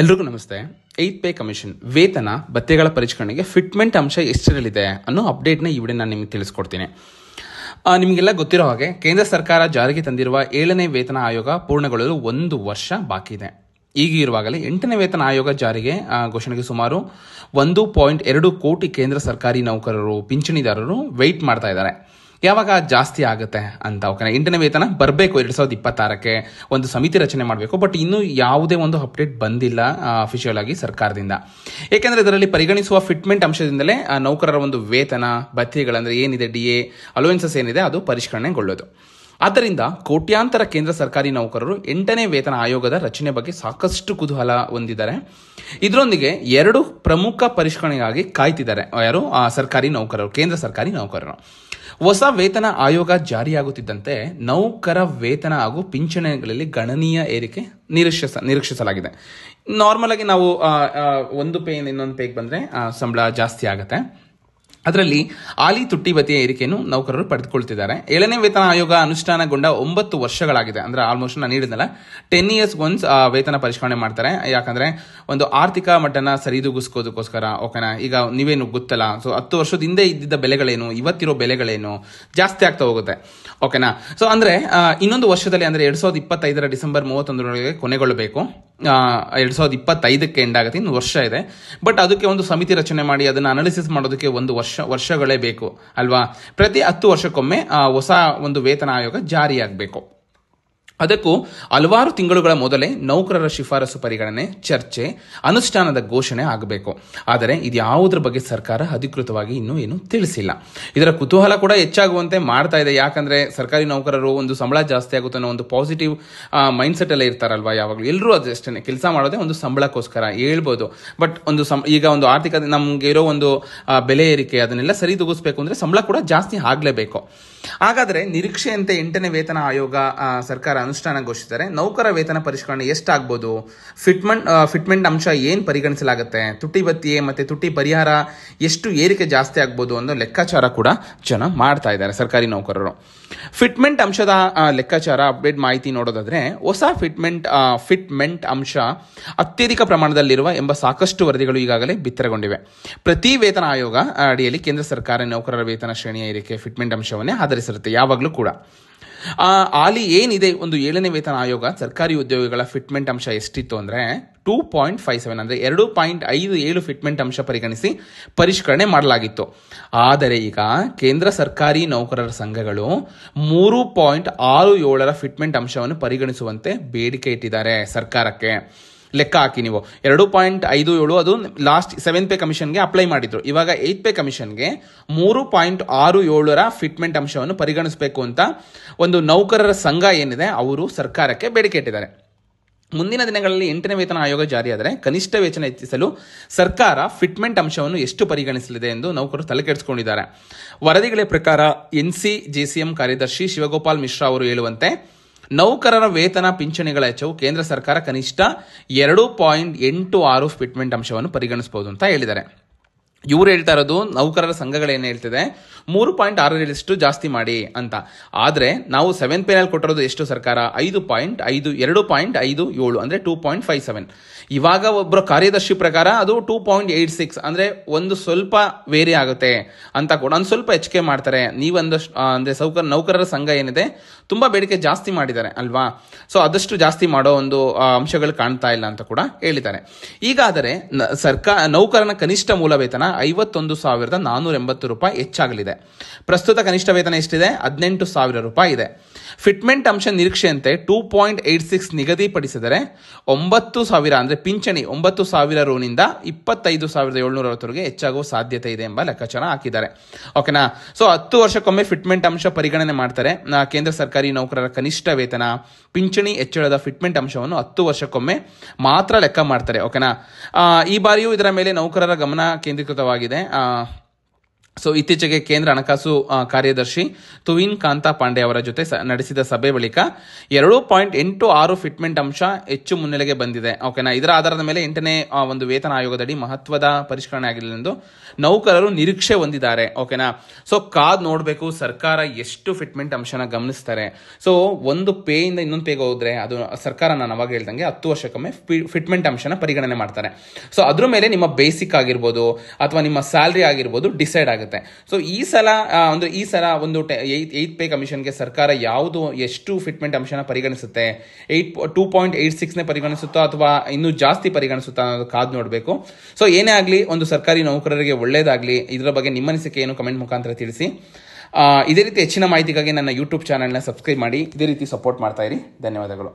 ಎಲ್ರಿಗೂ ನಮಸ್ತೆ. 8th pay commission ವೇತನ ಭತ್ಯೆಗಳ ಪರಿಷ್ಕರಣೆಗೆ ಫಿಟ್ಮೆಂಟ್ ಅಂಶ ಎಷ್ಟಿರಲಿದೆ ಅನ್ನೋ ಅಪ್ಡೇಟ್ನ ಈ ವಿಡಿಯೋ ನಾನು ನಿಮಗೆ ತಿಳಿಸ್ಕೊಡ್ತೀನಿ. ನಿಮಗೆಲ್ಲ ಗೊತ್ತಿರೋ ಹಾಗೆ ಕೇಂದ್ರ ಸರ್ಕಾರ ಜಾರಿಗೆ ತಂದಿರುವ 7ನೇ ವೇತನ ಆಯೋಗ ಪೂರ್ಣಗೊಳ್ಳಲು 1 ವರ್ಷ ಬಾಕಿ ಇದೆ. ಈಗ ಇರುವಾಗಲೇ 8ನೇ ವೇತನ ಆಯೋಗ ಜಾರಿಗೆ ಘೋಷಣೆಗೆ ಸುಮಾರು 1.2 ಕೋಟಿ ಕೇಂದ್ರ ಸರ್ಕಾರಿ ನೌಕರರು ಪಿಂಚಣಿದಾರರು ವೆಯ್ಟ್ ಮಾಡ್ತಾ ಇದ್ದಾರೆ. ಯಾವಾಗ ಜಾಸ್ತಿ ಆಗುತ್ತೆ ಅಂತ. ಓಕೆನಾ, 8ನೇ ವೇತನ ಬರಬೇಕು 2026ಕ್ಕೆ, ಒಂದು ಸಮಿತಿ ರಚನೆ ಮಾಡಬೇಕು. ಬಟ್ ಇನ್ನೂ ಯಾವುದೇ ಒಂದು ಅಪ್ಡೇಟ್ ಬಂದಿಲ್ಲ ಅಫಿಷಿಯಲ್ ಆಗಿ ಸರ್ಕಾರದಿಂದ. ಏಕೆಂದರೆ ಇದರಲ್ಲಿ ಪರಿಗಣಿಸುವ ಫಿಟ್ಮೆಂಟ್ ಅಂಶದಿಂದಲೇ ನೌಕರರ ಒಂದು ವೇತನ ಭತ್ಯೆಗಳಂದ್ರೆ ಏನಿದೆ, DA ಅಲೋವೆನ್ಸಸ್ ಏನಿದೆ ಅದು ಪರಿಷ್ಕರಣೆಗೊಳ್ಳೋದು. ಆದ್ದರಿಂದ ಕೋಟ್ಯಾಂತರ ಕೇಂದ್ರ ಸರ್ಕಾರಿ ನೌಕರರು 8ನೇ ವೇತನ ಆಯೋಗದ ರಚನೆ ಬಗ್ಗೆ ಸಾಕಷ್ಟು ಕುತೂಹಲ ಹೊಂದಿದ್ದಾರೆ. ಇದರೊಂದಿಗೆ 2 ಪ್ರಮುಖ ಪರಿಷ್ಕರಣೆಗಾಗಿ ಕಾಯ್ತಿದ್ದಾರೆ. ಯಾರು? ಸರ್ಕಾರಿ ನೌಕರರು, ಕೇಂದ್ರ ಸರ್ಕಾರಿ ನೌಕರರು. ಹೊಸ ವೇತನ ಆಯೋಗ ಜಾರಿಯಾಗುತ್ತಿದ್ದಂತೆ ನೌಕರ ವೇತನ ಹಾಗೂ ಪಿಂಚಣಿಗಳಲ್ಲಿ ಗಣನೀಯ ಏರಿಕೆ ನಿರೀಕ್ಷಿಸಲಾಗಿದೆ. ನಾರ್ಮಲ್ ಆಗಿ ನಾವು ಒಂದು ಪೇಯಿಂದ ಇನ್ನೊಂದು ಪೇಗೆ ಬಂದರೆ ಸಂಬಳ ಜಾಸ್ತಿ ಆಗುತ್ತೆ. ಅದರಲ್ಲಿ ಹಾಲಿ ತುಟ್ಟಿ ಭತ್ಯೆಯ ಏರಿಕೆಯನ್ನು ನೌಕರರು ಪಡೆದುಕೊಳ್ತಿದ್ದಾರೆ. 7ನೇ ವೇತನ ಆಯೋಗ ಅನುಷ್ಠಾನಗೊಂಡ 9 ವರ್ಷಗಳಾಗಿದೆ. ಅಂದ್ರೆ ಆಲ್ಮೋಸ್ಟ್ ನಾನು ಹೇಳಿದ್ನಲ್ಲ, 10 years ಒನ್ಸ್ ವೇತನ ಪರಿಷ್ಕರಣೆ ಮಾಡ್ತಾರೆ. ಯಾಕಂದ್ರೆ ಒಂದು ಆರ್ಥಿಕ ಮಟ್ಟನ ಸರಿದೂಗಿಸ್ಕೋದಕ್ಕೋಸ್ಕರ. ಓಕೆನಾ, ಈಗ ನೀವೇನು ಗೊತ್ತಲ್ಲ, ಸೊ 10 ವರ್ಷದ ಹಿಂದೆ ಇದ್ದಿದ್ದ ಬೆಲೆಗಳೇನು, ಇವತ್ತಿರೋ ಬೆಲೆಗಳೇನು ಜಾಸ್ತಿ ಆಗ್ತಾ ಹೋಗುತ್ತೆ. ಓಕೆನಾ, ಸೊ ಅಂದ್ರೆ ಇನ್ನೊಂದು ವರ್ಷದಲ್ಲಿ ಅಂದ್ರೆ 2025 ಡಿಸೆಂಬರ್ 31 ಕೊನೆಗೊಳ್ಳಬೇಕು. 2025ಕ್ಕೆ ಎಂಡ್ ಆಗುತ್ತೆ, ಇನ್ನು ವರ್ಷ ಇದೆ. ಬಟ್ ಅದಕ್ಕೆ ಒಂದು ಸಮಿತಿ ರಚನೆ ಮಾಡಿ ಅದನ್ನು ಅನಾಲಿಸಿಸ್ ಮಾಡೋದಕ್ಕೆ ವರ್ಷಗಳೇ ಬೇಕು ಅಲ್ವಾ. ಪ್ರತಿ 10 ವರ್ಷಕ್ಕೊಮ್ಮೆ ಹೊಸ ಒಂದು ವೇತನ ಆಯೋಗ ಜಾರಿಯಾಗಬೇಕು. ಅದಕ್ಕೂ ಹಲವಾರು ತಿಂಗಳುಗಳ ಮೊದಲೇ ನೌಕರರ ಶಿಫಾರಸು ಪರಿಗಣನೆ, ಚರ್ಚೆ, ಅನುಷ್ಠಾನದ ಘೋಷಣೆ ಆಗಬೇಕು. ಆದರೆ ಇದ್ಯಾವುದ್ರ ಬಗ್ಗೆ ಸರ್ಕಾರ ಅಧಿಕೃತವಾಗಿ ಇನ್ನೂ ಏನು ತಿಳಿಸಿಲ್ಲ. ಇದರ ಕುತೂಹಲ ಕೂಡ ಹೆಚ್ಚಾಗುವಂತೆ ಮಾಡ್ತಾ ಇದೆ. ಯಾಕಂದ್ರೆ ಸರ್ಕಾರಿ ನೌಕರರು ಒಂದು ಸಂಬಳ ಜಾಸ್ತಿ ಆಗುತ್ತೆ ಅನ್ನೋ ಒಂದು ಪಾಸಿಟಿವ್ ಮೈಂಡ್ಸೆಟ್ ಎಲ್ಲ ಇರ್ತಾರಲ್ವಾ. ಯಾವಾಗಲೂ ಎಲ್ಲರೂ ಅದಷ್ಟೇ ಕೆಲಸ ಮಾಡೋದೇ ಒಂದು ಸಂಬಳಕ್ಕೋಸ್ಕರ ಹೇಳ್ಬೋದು. ಬಟ್ ಈಗ ಒಂದು ಆರ್ಥಿಕ ನಮ್ಗೆ ಇರೋ ಒಂದು ಬೆಲೆ ಏರಿಕೆ ಅದನ್ನೆಲ್ಲ ಸರಿದೂಗಿಸ್ಬೇಕು ಅಂದ್ರೆ ಸಂಬಳ ಕೂಡ ಜಾಸ್ತಿ ಆಗ್ಲೇಬೇಕು. ಹಾಗಾದ್ರೆ ನಿರೀಕ್ಷೆಯಂತೆ 8ನೇ ವೇತನ ಆಯೋಗ ಸರ್ಕಾರ ಅನುಷ್ಠಾನಗೊಳಿಸಿದರೆ ನೌಕರ ವೇತನ ಪರಿಷ್ಕರಣೆ ಎಷ್ಟಾಗ್ಬೋದು, ಫಿಟ್ಮೆಂಟ್ ಅಂಶ ಏನ್ ಪರಿಗಣಿಸಲಾಗುತ್ತೆ, ತುಟ್ಟಿ ಭತ್ಯೆ ಮತ್ತೆ ತುಟ್ಟಿ ಪರಿಹಾರ ಎಷ್ಟು ಏರಿಕೆ ಜಾಸ್ತಿ ಆಗ್ಬೋದು ಅನ್ನೋ ಲೆಕ್ಕಾಚಾರ ಕೂಡ ಜನ ಮಾಡ್ತಾ ಇದ್ದಾರೆ ಸರ್ಕಾರಿ ನೌಕರರು. ಫಿಟ್ಮೆಂಟ್ ಅಂಶದ ಲೆಕ್ಕಾಚಾರ ಅಪ್ಡೇಟ್ ಮಾಹಿತಿ ನೋಡೋದಾದ್ರೆ, ಹೊಸ ಫಿಟ್ಮೆಂಟ್ ಅಂಶ ಅತ್ಯಧಿಕ ಪ್ರಮಾಣದಲ್ಲಿರುವ ಎಂಬ ಸಾಕಷ್ಟು ವರದಿಗಳು ಈಗಾಗಲೇ ಬಿತ್ತರಗೊಂಡಿವೆ. ಪ್ರತಿ ವೇತನ ಆಯೋಗ ಅಡಿಯಲ್ಲಿ ಕೇಂದ್ರ ಸರ್ಕಾರ ನೌಕರರ ವೇತನ ಶ್ರೇಣಿಯ ಏರಿಕೆ ಫಿಟ್ಮೆಂಟ್ ಅಂಶವನ್ನೇ ಆಧರಿಸಿರುತ್ತೆ ಯಾವಾಗಲೂ ಕೂಡ. ಹಾಲಿ ಏನಿದೆ, ಒಂದು 7ನೇ ವೇತನ ಆಯೋಗ ಸರ್ಕಾರಿ ಉದ್ಯೋಗಿಗಳ ಫಿಟ್ಮೆಂಟ್ ಅಂಶ ಎಷ್ಟಿತ್ತು ಅಂದ್ರೆ 2.57 ಅಂದ್ರೆ 2.57 ಫಿಟ್ಮೆಂಟ್ ಅಂಶ ಪರಿಗಣಿಸಿ ಪರಿಷ್ಕರಣೆ ಮಾಡಲಾಗಿತ್ತು. ಆದರೆ ಈಗ ಕೇಂದ್ರ ಸರ್ಕಾರಿ ನೌಕರರ ಸಂಘಗಳು 3.67 ಫಿಟ್ಮೆಂಟ್ ಅಂಶವನ್ನು ಪರಿಗಣಿಸುವಂತೆ ಬೇಡಿಕೆ ಇಟ್ಟಿದ್ದಾರೆ ಸರ್ಕಾರಕ್ಕೆ. ಲೆಕ್ಕ ಹಾಕಿ ನೀವು, 2.57 ಅದು ಲಾಸ್ಟ್ 7th ಪೇ ಕಮಿಷನ್ಗೆ ಅಪ್ಲೈ ಮಾಡಿದ್ರು. ಇವಾಗ 8th ಪೇ ಕಮಿಷನ್ಗೆ 3.67 ಫಿಟ್ಮೆಂಟ್ ಅಂಶವನ್ನು ಪರಿಗಣಿಸಬೇಕು ಅಂತ ಒಂದು ನೌಕರರ ಸಂಘ ಏನಿದೆ ಅವರು ಸರ್ಕಾರಕ್ಕೆ ಬೇಡಿಕೆ ಇಟ್ಟಿದ್ದಾರೆ. ಮುಂದಿನ ದಿನಗಳಲ್ಲಿ 8ನೇ ವೇತನ ಆಯೋಗ ಜಾರಿಯಾದರೆ ಕನಿಷ್ಠ ವೇತನ ಹೆಚ್ಚಿಸಲು ಸರ್ಕಾರ ಫಿಟ್ಮೆಂಟ್ ಅಂಶವನ್ನು ಎಷ್ಟು ಪರಿಗಣಿಸಲಿದೆ ಎಂದು ನೌಕರರು ತಲೆಕೆಡಿಸಿಕೊಂಡಿದ್ದಾರೆ. ವರದಿಗಳ ಪ್ರಕಾರ NCJCM ಕಾರ್ಯದರ್ಶಿ ಶಿವಗೋಪಾಲ್ ಮಿಶ್ರಾ ಅವರು ಹೇಳುವಂತೆ, ನೌಕರರ ವೇತನ ಪಿಂಚಣಿಗಳ ವೆಚ್ಚವು ಕೇಂದ್ರ ಸರ್ಕಾರ ಕನಿಷ್ಠ 2.86 ಫಿಟ್ಮೆಂಟ್ ಅಂಶವನ್ನು ಪರಿಗಣಿಸಬಹುದು ಅಂತ ಹೇಳಿದ್ದಾರೆ. ಇವ್ರು ಹೇಳ್ತಾ ಇರೋದು, ನೌಕರರ ಸಂಘಗಳೇನು ಹೇಳ್ತಿದೆ 3.6 ಜಾಸ್ತಿ ಮಾಡಿ ಅಂತ. ಆದ್ರೆ ನಾವು 7th ಪೇನಲ್ಲಿ ಕೊಟ್ಟಿರೋದು ಎಷ್ಟು ಸರ್ಕಾರ 2.57 ಅಂದ್ರೆ 2.57. ಇವಾಗ ಒಬ್ಬರ ಕಾರ್ಯದರ್ಶಿ ಪ್ರಕಾರ ಅದು 2.86 ಅಂದ್ರೆ ಒಂದು ಸ್ವಲ್ಪ ವೇರಿ ಆಗುತ್ತೆ ಅಂತ ಕೂಡ ಒಂದು ಸ್ವಲ್ಪ ಹೆಚ್ಚಿಗೆ ಮಾಡ್ತಾರೆ. ನೀವೊಂದಷ್ಟು ಅಂದ್ರೆ ನೌಕರರ ಸಂಘ ಏನಿದೆ ತುಂಬಾ ಬೇಡಿಕೆ ಜಾಸ್ತಿ ಮಾಡಿದ್ದಾರೆ ಅಲ್ವಾ. ಸೊ ಆದಷ್ಟು ಜಾಸ್ತಿ ಮಾಡೋ ಒಂದು ಅಂಶಗಳು ಕಾಣ್ತಾ ಇಲ್ಲ ಅಂತ ಕೂಡ ಹೇಳಿದ್ದಾರೆ. ಈಗಾದರೆ ನೌಕರನ ಕನಿಷ್ಠ ಮೂಲ ವೇತನ 51,480 ರೂಪಾಯಿ ಹೆಚ್ಚಾಗಲಿದೆ. ಪ್ರಸ್ತುತ ಕನಿಷ್ಠ ವೇತನ ಎಷ್ಟಿದೆ 18,000 ರೂಪಾಯಿ ಇದೆ. ಫಿಟ್ಮೆಂಟ್ ಅಂಶ ನಿರೀಕ್ಷೆಯಂತೆ 2.86 ನಿಗದಿಪಡಿಸಿದರೆ 9,000 ಅಂದ್ರೆ ಪಿಂಚಣಿ 9,000 ರೂನಿಂದ 25,760 ಹೆಚ್ಚಾಗುವ ಸಾಧ್ಯತೆ ಇದೆ ಎಂಬ ಲೆಕ್ಕಾಚಾರ ಹಾಕಿದ್ದಾರೆ. ಓಕೆನಾ, ಸೊ 10 ವರ್ಷಕ್ಕೊಮ್ಮೆ ಫಿಟ್ಮೆಂಟ್ ಅಂಶ ಪರಿಗಣನೆ ಮಾಡ್ತಾರೆ. ಕೇಂದ್ರ ಸರ್ಕಾರಿ ನೌಕರರ ಕನಿಷ್ಠ ವೇತನ ಪಿಂಚಣಿ ಹೆಚ್ಚಳದ ಫಿಟ್ಮೆಂಟ್ ಅಂಶವನ್ನು 10 ವರ್ಷಕ್ಕೊಮ್ಮೆ ಮಾತ್ರ ಲೆಕ್ಕ ಮಾಡ್ತಾರೆ. ಓಕೆನಾ, ಈ ಬಾರಿಯೂ ಇದರ ಮೇಲೆ ನೌಕರರ ಗಮನ ಕೇಂದ್ರೀಕೃತವಾಗಿದೆ. ಸೊ ಇತ್ತೀಚೆಗೆ ಕೇಂದ್ರ ಹಣಕಾಸು ಕಾರ್ಯದರ್ಶಿ ತುವಿನ್ ಕಾಂತಾ ಪಾಂಡೆ ಅವರ ಜೊತೆ ನಡೆಸಿದ ಸಭೆ ಬಳಿಕ 2.86 ಫಿಟ್ಮೆಂಟ್ ಅಂಶ ಹೆಚ್ಚು ಮುನ್ನೆಲೆಗೆ ಬಂದಿದೆ. ಓಕೆನಾ, ಇದರ ಆಧಾರದ ಮೇಲೆ 8ನೇ ಒಂದು ವೇತನ ಆಯೋಗದಡಿ ಮಹತ್ವದ ಪರಿಷ್ಕರಣೆ ಆಗಿಲ್ಲ ಎಂದು ನೌಕರರು ನಿರೀಕ್ಷೆ ಹೊಂದಿದ್ದಾರೆ. ಓಕೆನಾ, ಸೊ ಕಾದ್ ನೋಡಬೇಕು ಸರ್ಕಾರ ಎಷ್ಟು ಫಿಟ್ಮೆಂಟ್ ಅಂಶನ ಗಮನಿಸ್ತಾರೆ. ಸೊ ಒಂದು ಪೇ ಇಂದ ಇನ್ನೊಂದು ಪೇಗೆ ಹೋದ್ರೆ ಅದು ಸರ್ಕಾರ, ನಾನು ಅವಾಗ ಹೇಳ್ದಂಗೆ 10 ವರ್ಷಕ್ಕೊಮ್ಮೆ ಫಿಟ್ಮೆಂಟ್ ಅಂಶನ ಪರಿಗಣನೆ ಮಾಡ್ತಾರೆ. ಸೊ ಅದ್ರ ಮೇಲೆ ನಿಮ್ಮ ಬೇಸಿಕ್ ಆಗಿರ್ಬೋದು ಅಥವಾ ನಿಮ್ಮ ಸ್ಯಾಲರಿ ಆಗಿರ್ಬೋದು ಡಿಸೈಡ್ ಆಗುತ್ತೆ. ಸೊ ಈ ಸಲ ಒಂದು 8th ಪೇ ಕಮಿಷನ್ಗೆ ಸರ್ಕಾರ ಯಾವುದು ಎಷ್ಟು ಫಿಟ್ಮೆಂಟ್ ಅಂಶನ ಪರಿಗಣಿಸುತ್ತೆ, 2.86ನೇ ಪರಿಗಣಿಸುತ್ತೋ ಅಥವಾ ಇನ್ನೂ ಜಾಸ್ತಿ ಪರಿಗಣಿಸುತ್ತಾ ಅನ್ನೋದು ಕಾದು ನೋಡಬೇಕು. ಸೊ ಏನೇ ಆಗಲಿ, ಒಂದು ಸರ್ಕಾರಿ ನೌಕರರಿಗೆ ಒಳ್ಳೇದಾಗಲಿ. ಇದರ ಬಗ್ಗೆ ನಿಮ್ಮ ಅನಿಸಿಕೆ ಏನು ಕಮೆಂಟ್ ಮುಖಾಂತರ ತಿಳಿಸಿ. ಇದೇ ರೀತಿ ಹೆಚ್ಚಿನ ಮಾಹಿತಿಗಾಗಿ ನನ್ನ ಯೂಟ್ಯೂಬ್ ಚಾನೆಲ್ನ ಸಬ್ಸ್ಕ್ರೈಬ್ ಮಾಡಿ, ಇದೇ ರೀತಿ ಸಪೋರ್ಟ್ ಮಾಡ್ತಾ ಇರಿ. ಧನ್ಯವಾದಗಳು.